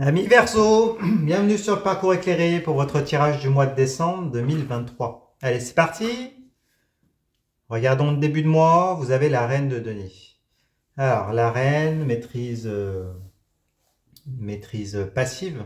Amis Verseau, bienvenue sur le parcours éclairé pour votre tirage du mois de décembre 2023. Allez, c'est parti. Regardons le début de mois, vous avez la reine de denier. Alors, la reine, maîtrise passive.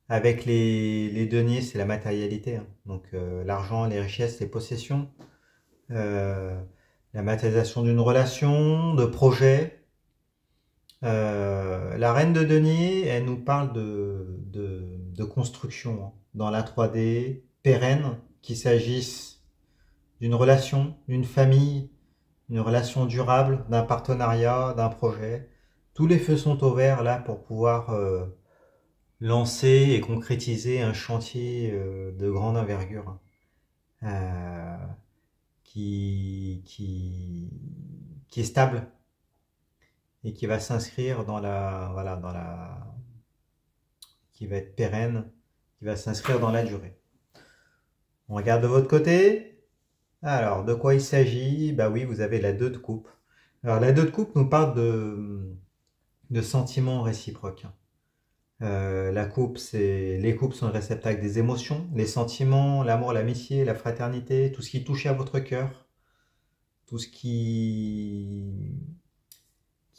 Avec les deniers, c'est la matérialité, hein. Donc, l'argent, les richesses, les possessions. La matérialisation d'une relation, de projet. La reine de denier, elle nous parle de construction, hein, dans la 3D, pérenne, qu'il s'agisse d'une relation, d'une famille, une relation durable, d'un partenariat, d'un projet. Tous les feux sont au vert là pour pouvoir lancer et concrétiser un chantier de grande envergure, euh, qui est stable et qui va s'inscrire qui va être pérenne, qui va s'inscrire dans la durée. On regarde de votre côté. Alors, de quoi il s'agit? Bah oui, vous avez la 2 de coupe. Alors, la 2 de coupe nous parle de sentiments réciproques. Les coupes sont le réceptacle des émotions, les sentiments, l'amour, l'amitié, la fraternité, tout ce qui touche à votre cœur, tout ce qui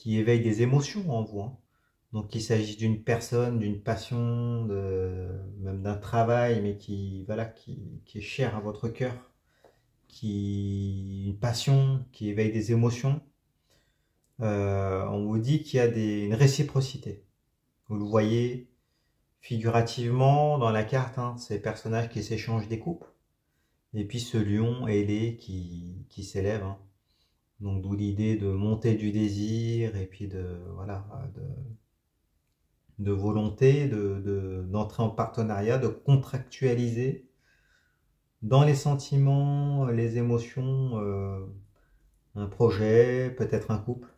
éveille des émotions en vous, hein. Donc qu'il s'agisse d'une personne, d'une passion, même d'un travail, mais qui est cher à votre cœur, une passion qui éveille des émotions. On vous dit qu'il y a une réciprocité. Vous le voyez figurativement dans la carte, hein, ces personnages qui s'échangent des coupes, et puis ce lion ailé qui s'élève, hein. Donc d'où l'idée de monter du désir et puis de volonté d'entrer en partenariat, de contractualiser dans les sentiments, les émotions, un projet, peut-être un couple,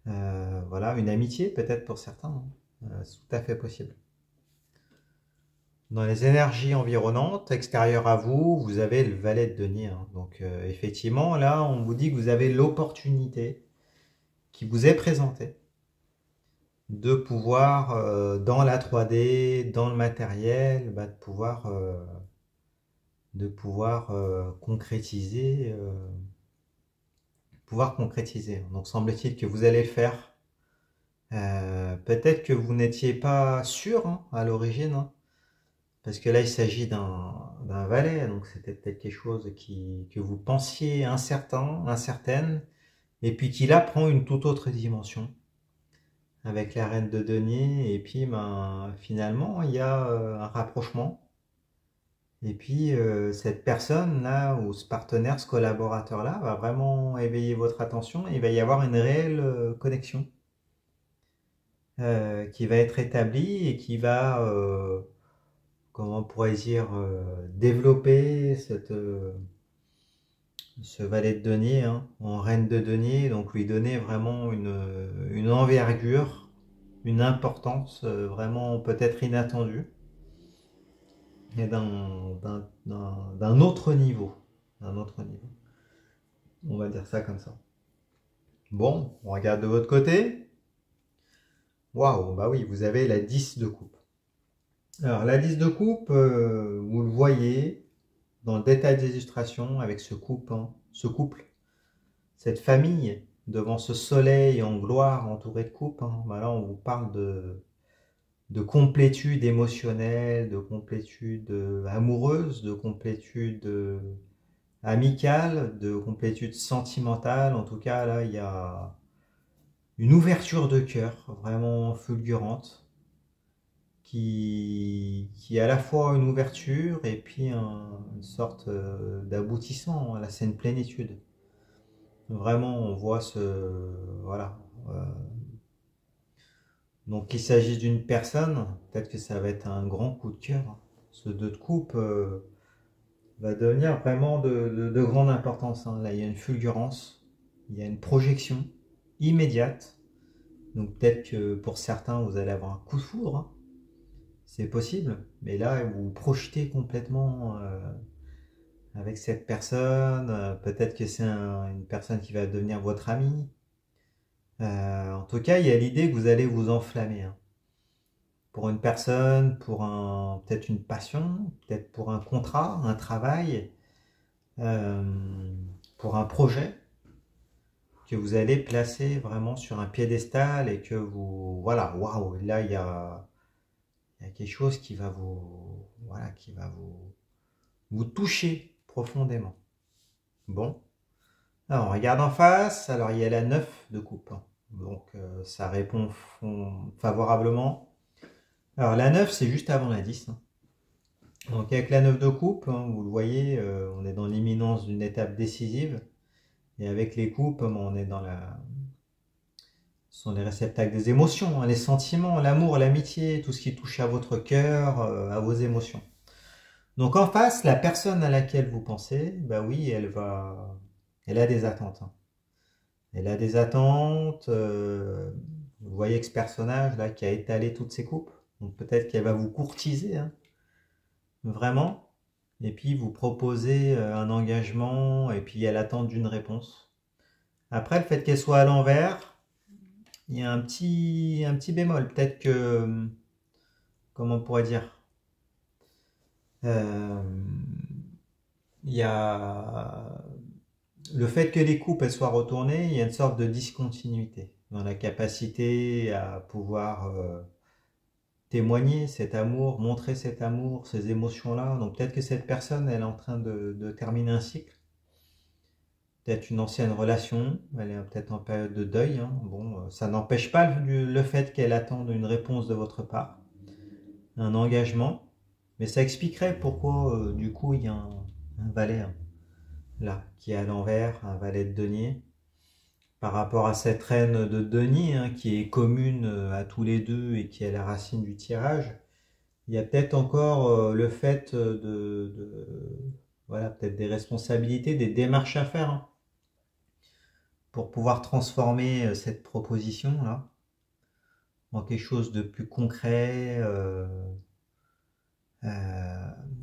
une amitié peut-être pour certains, hein. C'est tout à fait possible. Dans les énergies environnantes, extérieures à vous, vous avez le valet de denier, hein. Donc effectivement, là, on vous dit que vous avez l'opportunité qui vous est présentée de pouvoir, dans la 3D, dans le matériel, de pouvoir concrétiser. Donc semble-t-il que vous allez le faire. Peut-être que vous n'étiez pas sûr, hein, à l'origine, hein, parce que là il s'agit d'un valet, donc c'était peut-être quelque chose que vous pensiez incertain, incertaine, et puis qui là prend une toute autre dimension avec la reine de denier, et puis finalement il y a un rapprochement, et puis cette personne là, ou ce partenaire, ce collaborateur là, va vraiment éveiller votre attention, et il va y avoir une réelle connexion qui va être établie, et qui va, comment on pourrait dire, développer ce valet de denier, hein, en reine de denier, donc lui donner vraiment une envergure, une importance vraiment peut-être inattendue, et d'un autre niveau, on va dire ça comme ça. Bon, on regarde de votre côté. Waouh, bah oui, vous avez la 10 de coupe. Alors la 10 de coupe, vous le voyez dans le détail des illustrations avec ce couple, cette famille devant ce soleil en gloire entouré de coupes, hein. Bah là on vous parle de complétude émotionnelle, de complétude amoureuse, de complétude amicale, de complétude sentimentale. En tout cas là il y a une ouverture de cœur vraiment fulgurante, qui est à la fois une ouverture et puis une sorte d'aboutissement. Là c'est une plénitude. Vraiment on voit voilà. Donc qu'il s'agisse d'une personne, peut-être que ça va être un grand coup de cœur. Ce 2 de coupe va devenir vraiment de grande importance, hein. Là il y a une fulgurance, il y a une projection immédiate. Donc peut-être que pour certains vous allez avoir un coup de foudre, hein. C'est possible, mais là vous vous projetez complètement avec cette personne. Peut-être que c'est une personne qui va devenir votre ami. En tout cas, il y a l'idée que vous allez vous enflammer, hein, pour une personne, pour peut-être une passion, peut-être pour un contrat, un travail, euh, pour un projet que vous allez placer vraiment sur un piédestal et que vous, voilà, waouh, là il y a quelque chose qui va vous, voilà, qui va vous toucher profondément. Bon, alors on regarde en face, alors il y a la 9 de coupe, donc ça répond favorablement. Alors la 9 c'est juste avant la 10. Donc avec la 9 de coupe, vous le voyez, on est dans l'imminence d'une étape décisive. Et avec les coupes, on est dans ce sont les réceptacles des émotions, les sentiments, l'amour, l'amitié, tout ce qui touche à votre cœur, à vos émotions. Donc en face, la personne à laquelle vous pensez, bah oui, elle a des attentes. Elle a des attentes. Vous voyez que ce personnage là qui a étalé toutes ses coupes, donc peut-être qu'elle va vous courtiser, vraiment. Et puis vous proposez un engagement et puis elle attend d'une réponse. Après, le fait qu'elle soit à l'envers, il y a un petit bémol. Peut-être que, comment on pourrait dire, euh, il y a le fait que les coupes elles soient retournées, il y a une sorte de discontinuité dans la capacité à pouvoir témoigner cet amour, montrer cet amour, ces émotions-là. Donc peut-être que cette personne, elle est en train de terminer un cycle. Peut-être une ancienne relation, elle est peut-être en période de deuil. Bon, ça n'empêche pas le fait qu'elle attende une réponse de votre part, un engagement, mais ça expliquerait pourquoi, du coup, il y a un valet là, qui est à l'envers, un valet de denier, par rapport à cette reine de denier qui est commune à tous les deux et qui est la racine du tirage. Il y a peut-être encore le fait voilà, peut-être des responsabilités, des démarches à faire pour pouvoir transformer cette proposition-là en quelque chose de plus concret.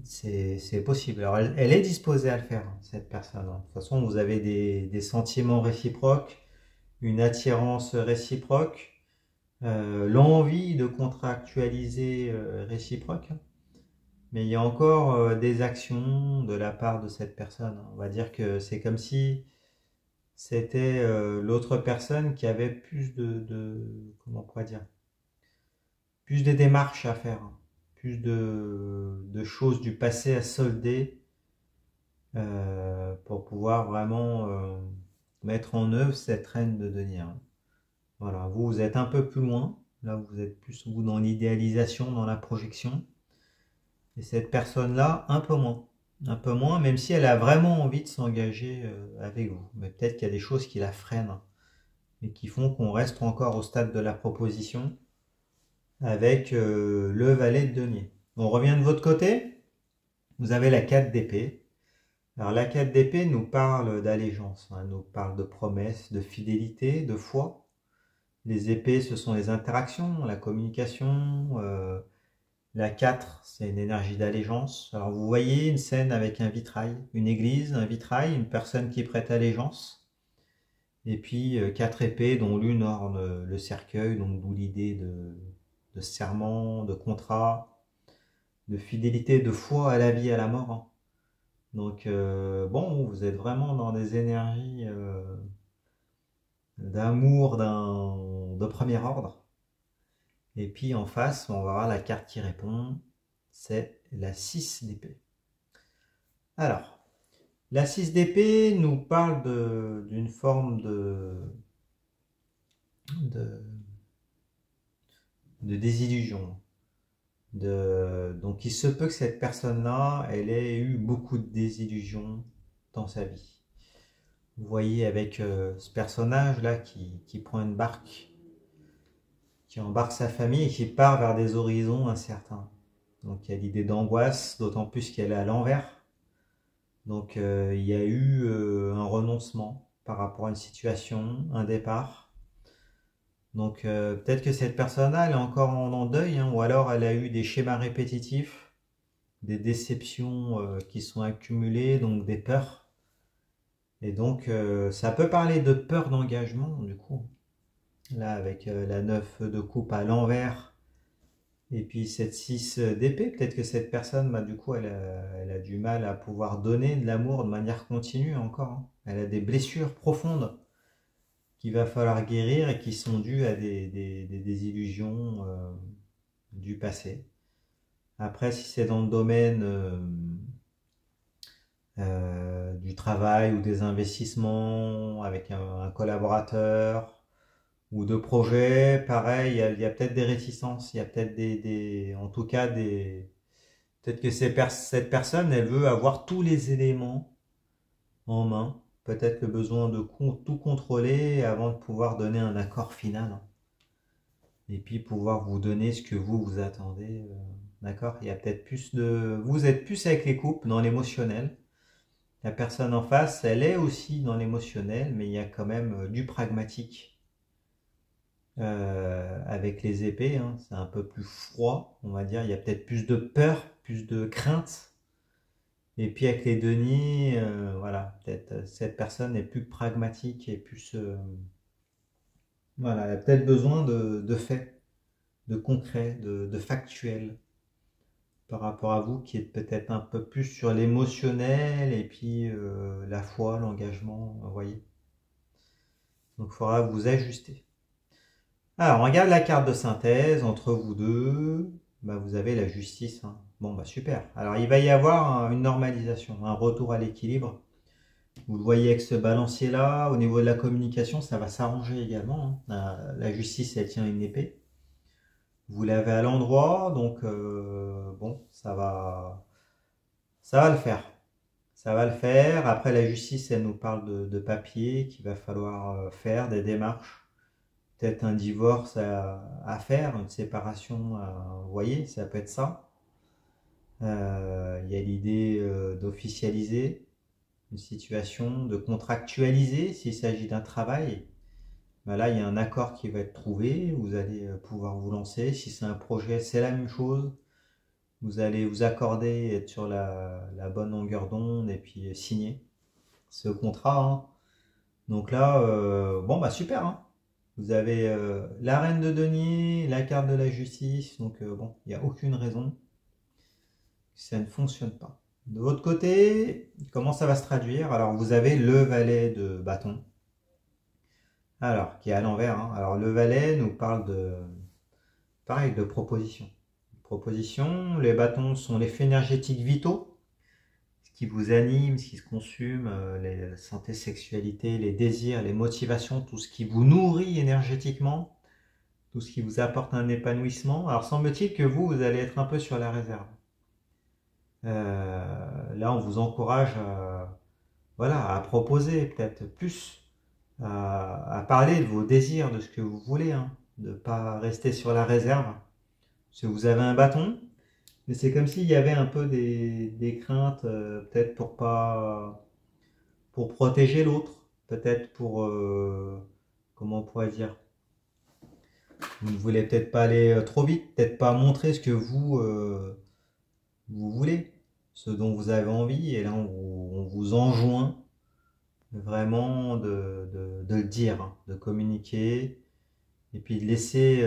C'est possible. Alors, elle est disposée à le faire, cette personne. De toute façon, vous avez des sentiments réciproques, une attirance réciproque, l'envie de contractualiser réciproque. Mais il y a encore des actions de la part de cette personne. On va dire que c'est comme si c'était l'autre personne qui avait plus comment on pourrait dire, plus de démarches à faire, plus de choses du passé à solder pour pouvoir vraiment mettre en œuvre cette reine de denier. Voilà, vous êtes un peu plus loin, là vous êtes plus vous dans l'idéalisation, dans la projection, et cette personne-là un peu moins, même si elle a vraiment envie de s'engager avec vous. Mais peut-être qu'il y a des choses qui la freinent et qui font qu'on reste encore au stade de la proposition avec le valet de denier. On revient de votre côté, vous avez la 4 d'épée. Alors la 4 d'épée nous parle d'allégeance, nous parle de promesses, de fidélité, de foi. Les épées, ce sont les interactions, la communication. La 4, c'est une énergie d'allégeance. Alors vous voyez une scène avec un vitrail, une église, un vitrail, une personne qui prête allégeance. Et puis 4 épées dont l'une orne le cercueil, donc d'où l'idée de serment, de contrat, de fidélité, de foi à la vie, à la mort. Donc bon, vous êtes vraiment dans des énergies d'amour de premier ordre. Et puis en face, on va voir la carte qui répond, c'est la 6 d'épée. Alors, la 6 d'épée nous parle d'une forme de, de désillusion. Donc il se peut que cette personne-là, elle ait eu beaucoup de désillusions dans sa vie. Vous voyez avec ce personnage-là qui prend une barque, qui embarque sa famille et qui part vers des horizons incertains. Donc il y a l'idée d'angoisse, d'autant plus qu'elle est à l'envers. Donc il y a eu un renoncement par rapport à une situation, un départ. Donc peut-être que cette personne-là, elle est encore en deuil, ou alors elle a eu des schémas répétitifs, des déceptions qui sont accumulées, donc des peurs. Et donc ça peut parler de peur d'engagement, du coup. Là, avec la 9 de coupe à l'envers Et puis cette 6 d'épée, peut-être que cette personne, bah, du coup, elle a du mal à pouvoir donner de l'amour de manière continue encore, hein. Elle a des blessures profondes qu'il va falloir guérir et qui sont dues à des désillusions du passé. Après, si c'est dans le domaine du travail ou des investissements avec un collaborateur ou de projets, pareil, il y a peut-être des réticences, il y a peut-être en tout cas peut-être que cette personne, elle veut avoir tous les éléments en main, peut-être le besoin de tout contrôler avant de pouvoir donner un accord final, et puis pouvoir vous donner ce que vous attendez, d'accord? Il y a peut-être vous êtes plus avec les couples dans l'émotionnel. La personne en face, elle est aussi dans l'émotionnel, mais il y a quand même du pragmatique avec les épées, hein. C'est un peu plus froid, on va dire. Il y a peut-être plus de peur, plus de crainte. Et puis avec les deniers, voilà, peut-être cette personne est plus pragmatique et plus, voilà, elle a peut-être besoin de faits, de concret, de factuel par rapport à vous qui êtes peut-être un peu plus sur l'émotionnel et puis la foi, l'engagement, vous voyez. Donc il faudra vous ajuster. Alors, on regarde la carte de synthèse entre vous deux. Bah, vous avez la justice, hein. Bon, bah super. Alors, il va y avoir une normalisation, un retour à l'équilibre. Vous le voyez avec ce balancier-là. Au niveau de la communication, ça va s'arranger également, hein. La justice, elle tient une épée. Vous l'avez à l'endroit, donc bon, ça va le faire. Ça va le faire. Après, la justice, elle nous parle de papier qu'il va falloir faire, des démarches. Peut-être un divorce à faire, une séparation, vous voyez, ça peut être ça. Il y a l'idée d'officialiser une situation, de contractualiser s'il s'agit d'un travail. Ben là, il y a un accord qui va être trouvé, vous allez pouvoir vous lancer. Si c'est un projet, c'est la même chose. Vous allez vous accorder, être sur la bonne longueur d'onde et puis signer ce contrat, hein. Donc là, bon, bah super, hein. Vous avez la reine de denier, la carte de la justice, donc bon, il n'y a aucune raison que ça ne fonctionne pas. De votre côté, comment ça va se traduire? Alors vous avez le valet de bâton, alors qui est à l'envers, hein. Alors le valet nous parle pareil, de proposition. Proposition, les bâtons sont les faits énergétiques vitaux, ce qui vous anime, ce qui se consume, la santé, sexualité, les désirs, les motivations, tout ce qui vous nourrit énergétiquement, tout ce qui vous apporte un épanouissement. Alors semble-t-il que vous allez être un peu sur la réserve. Là, on vous encourage voilà, à proposer peut-être plus, à parler de vos désirs, de ce que vous voulez, hein, de ne pas rester sur la réserve. Parce que vous avez un bâton, mais c'est comme s'il y avait un peu des craintes, peut-être pour protéger l'autre, peut-être pour, comment on pourrait dire, vous ne voulez peut-être pas aller trop vite, peut-être pas montrer ce que vous voulez, ce dont vous avez envie, et là on vous enjoint vraiment de le dire, hein, de communiquer, et puis de laisser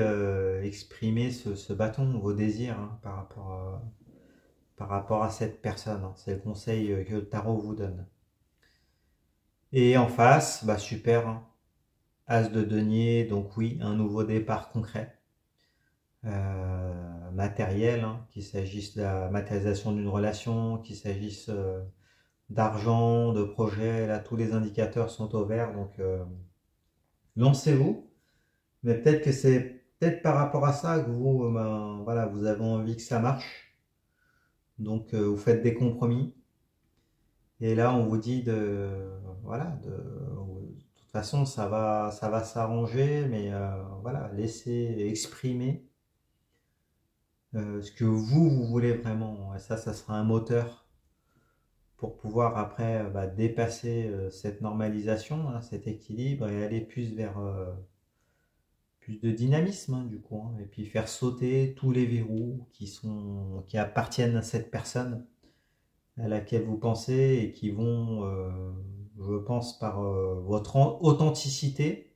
exprimer ce bâton, vos désirs, hein, par rapport à cette personne, hein. C'est le conseil que le tarot vous donne. Et en face, bah super, hein. As de denier, donc oui, un nouveau départ concret, matériel, hein, qu'il s'agisse de la matérialisation d'une relation, qu'il s'agisse d'argent, de projet, là tous les indicateurs sont au vert, donc lancez-vous. Mais peut-être que c'est peut-être par rapport à ça que vous, ben, voilà, vous avez envie que ça marche, donc vous faites des compromis. Et là, on vous dit voilà, de toute façon, ça va s'arranger, mais voilà, laissez exprimer ce que vous voulez vraiment. Et ça sera un moteur pour pouvoir après bah, dépasser cette normalisation, hein, cet équilibre et aller plus vers plus de dynamisme, hein, du coup, hein, et puis faire sauter tous les verrous qui appartiennent à cette personne à laquelle vous pensez et qui vont, je pense, par votre authenticité,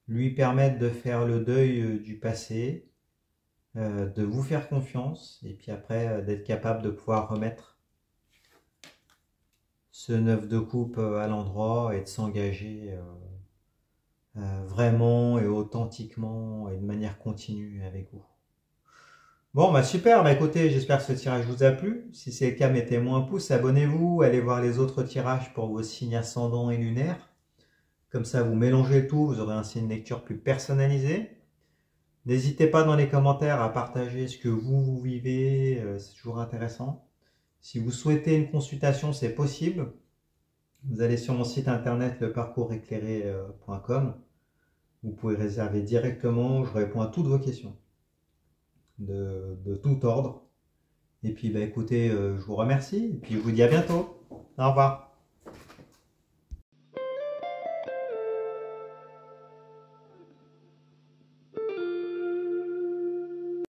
lui permettre de faire le deuil du passé de vous faire confiance et puis après d'être capable de pouvoir remettre ce 9 de coupe à l'endroit et de s'engager vraiment et authentiquement et de manière continue avec vous. Bon, bah super, bah écoutez, j'espère que ce tirage vous a plu. Si c'est le cas, mettez-moi un pouce, abonnez-vous, allez voir les autres tirages pour vos signes ascendants et lunaires. Comme ça, vous mélangez tout, vous aurez ainsi une lecture plus personnalisée. N'hésitez pas dans les commentaires à partager ce que vous vivez, c'est toujours intéressant. Si vous souhaitez une consultation, c'est possible. Vous allez sur mon site internet leparcourséclairé.com. Vous pouvez réserver directement, je réponds à toutes vos questions de tout ordre. Et puis bah, écoutez, je vous remercie et puis je vous dis à bientôt. Au revoir.